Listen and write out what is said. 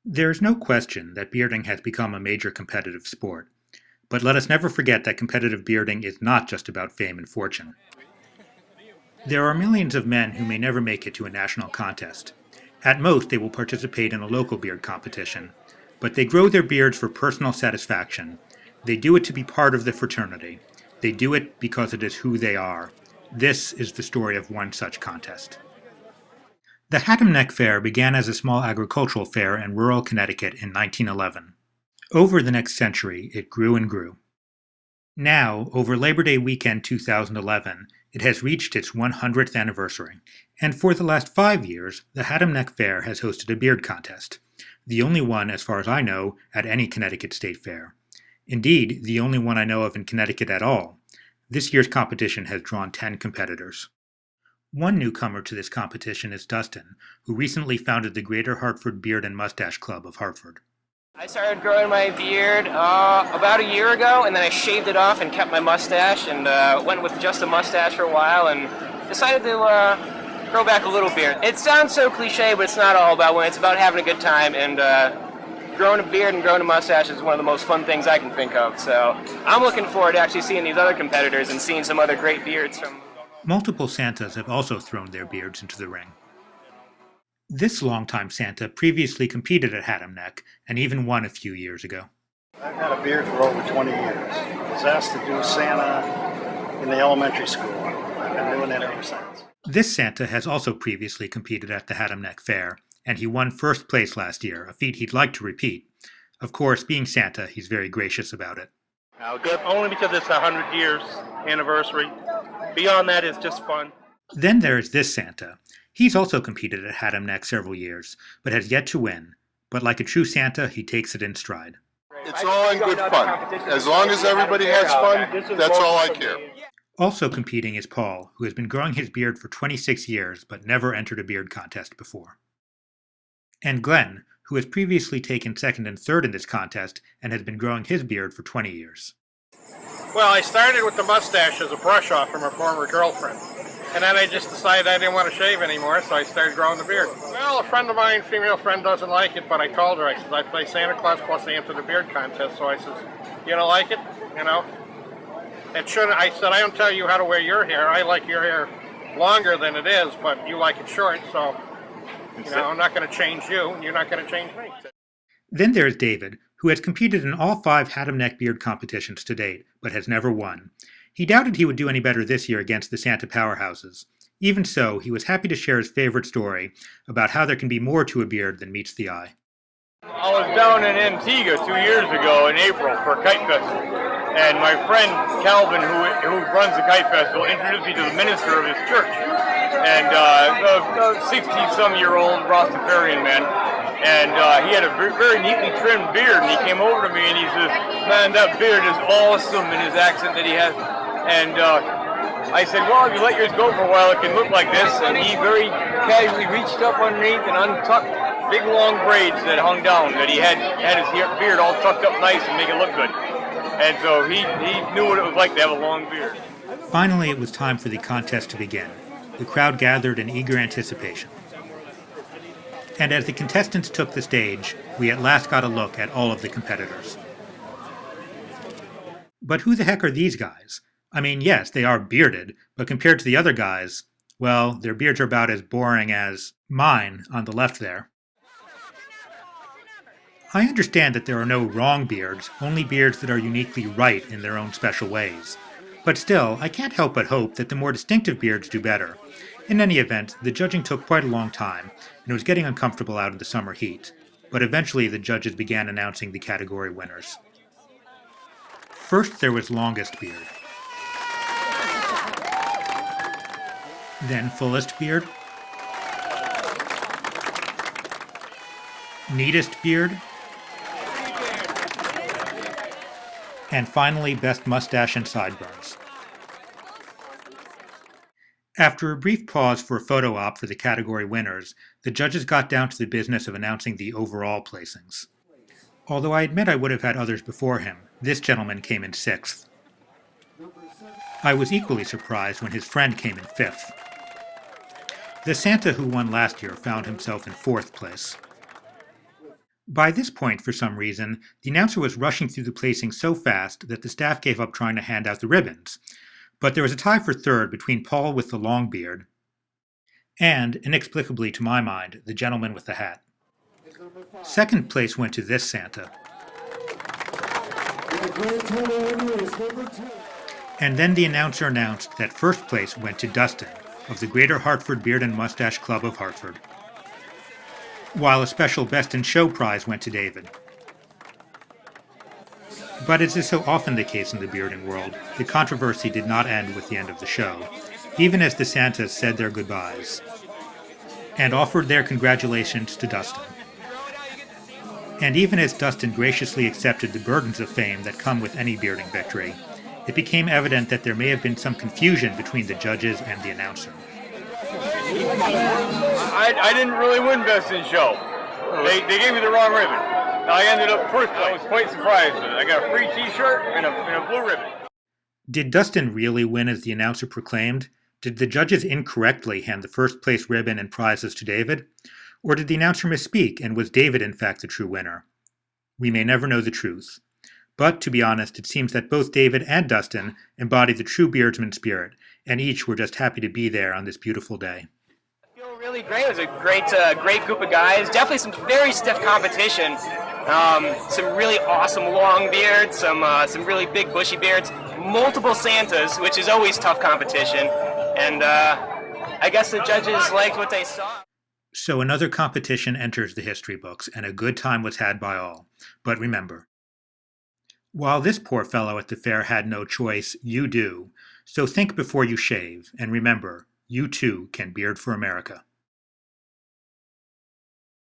There is no question that bearding has become a major competitive sport, but let us never forget that competitive bearding is not just about fame and fortune. There are millions of men who may never make it to a national contest. At most, they will participate in a local beard competition, but they grow their beards for personal satisfaction. They do it to be part of the fraternity. They do it because it is who they are. This is the story of one such contest. The Haddam Neck Fair began as a small agricultural fair in rural Connecticut in 1911. Over the next century, it grew and grew. Now, over Labor Day weekend 2011, it has reached its 100th anniversary, and for the last 5 years, the Haddam Neck Fair has hosted a beard contest, the only one, as far as I know, at any Connecticut state fair. Indeed, the only one I know of in Connecticut at all. This year's competition has drawn 10 competitors. One newcomer to this competition is Dustin, who recently founded the Greater Hartford Beard and Mustache Club of Hartford. I started growing my beard about a year ago, and then I shaved it off and kept my mustache, and went with just a mustache for a while, and decided to grow back a little beard. It sounds so cliche, but it's not all about winning. It's about having a good time, and growing a beard and growing a mustache is one of the most fun things I can think of. So I'm looking forward to actually seeing these other competitors and seeing some other great beards from. Multiple Santas have also thrown their beards into the ring. This longtime Santa previously competed at Hatam Neck and even won a few years ago. I've had a beard for over 20 years. I was asked to do Santa in the elementary school. I've been doing it ever since. This Santa has also previously competed at the Hatam Neck Fair, and he won first place last year, a feat he'd like to repeat. Of course, being Santa, he's very gracious about it. Good, only because it's 100 years anniversary. Beyond that, it's just fun. Then there is this Santa. He's also competed at Haddam Neck several years, but has yet to win. But like a true Santa, he takes it in stride. It's all in good fun. As long as everybody has fun, that's all I care. Also competing is Paul, who has been growing his beard for 26 years but never entered a beard contest before. And Glenn, who has previously taken second and third in this contest and has been growing his beard for 20 years. Well, I started with the mustache as a brush-off from a former girlfriend. And then I just decided I didn't want to shave anymore, so I started growing the beard. Well, a friend of mine, female friend, doesn't like it, but I told her, I said, I play Santa Claus plus Santa the beard contest, so I said, you don't like it? You know? It shouldn't, I said, I don't tell you how to wear your hair. I like your hair longer than it is, but you like it short, so, you know, I'm not going to change you, and you're not going to change me. Then there's David, who has competed in all 5 Haddam Neck beard competitions to date, but has never won. He doubted he would do any better this year against the Santa powerhouses. Even so, he was happy to share his favorite story about how there can be more to a beard than meets the eye. I was down in Antigua 2 years ago in April for a kite festival, and my friend Calvin, who runs the kite festival, introduced me to the minister of his church, and a 60-some-year-old Rastafarian man, and he had a very neatly trimmed beard, and he came over to me and he says, "Man, that beard is awesome," in his accent that he has. And I said, "Well, if you let yours go for a while, it can look like this." And he very casually reached up underneath and untucked big long braids that hung down, that he had his beard all tucked up nice and make it look good. And so he knew what it was like to have a long beard. Finally, it was time for the contest to begin. The crowd gathered in eager anticipation. And as the contestants took the stage, we at last got a look at all of the competitors. But who the heck are these guys? I mean, yes, they are bearded, but compared to the other guys, well, their beards are about as boring as mine on the left there. I understand that there are no wrong beards, only beards that are uniquely right in their own special ways. But still, I can't help but hope that the more distinctive beards do better. In any event, the judging took quite a long time, and it was getting uncomfortable out in the summer heat. But eventually the judges began announcing the category winners. First there was longest beard. Then fullest beard. Neatest beard. And finally, best mustache and sideburns. After a brief pause for a photo op for the category winners, the judges got down to the business of announcing the overall placings. Although I admit I would have had others before him, this gentleman came in 6th. I was equally surprised when his friend came in 5th. The Santa who won last year found himself in 4th place. By this point, for some reason, the announcer was rushing through the placing so fast that the staff gave up trying to hand out the ribbons. But there was a tie for third between Paul with the long beard and, inexplicably to my mind, the gentleman with the hat. Second place went to this Santa. And then the announcer announced that first place went to Dustin of the Greater Hartford Beard and Mustache Club of Hartford, while a special Best in Show prize went to David. But as is so often the case in the bearding world, the controversy did not end with the end of the show, even as the Santas said their goodbyes and offered their congratulations to Dustin. And even as Dustin graciously accepted the burdens of fame that come with any bearding victory, it became evident that there may have been some confusion between the judges and the announcer. I didn't really win Best in Show. They gave me the wrong ribbon. I ended up first place. I was quite surprised. I got a free t-shirt and a blue ribbon. Did Dustin really win as the announcer proclaimed? Did the judges incorrectly hand the first place ribbon and prizes to David? Or did the announcer misspeak and was David in fact the true winner? We may never know the truth. But to be honest, it seems that both David and Dustin embody the true beardsman spirit, and each were just happy to be there on this beautiful day. I feel really great. It was a great group of guys. Definitely some very stiff competition. Some really awesome long beards, some really big bushy beards, multiple Santas, which is always tough competition. And I guess the judges liked what they saw. So another competition enters the history books, and a good time was had by all. But remember, while this poor fellow at the fair had no choice, you do. So think before you shave, and remember, you too can beard for America.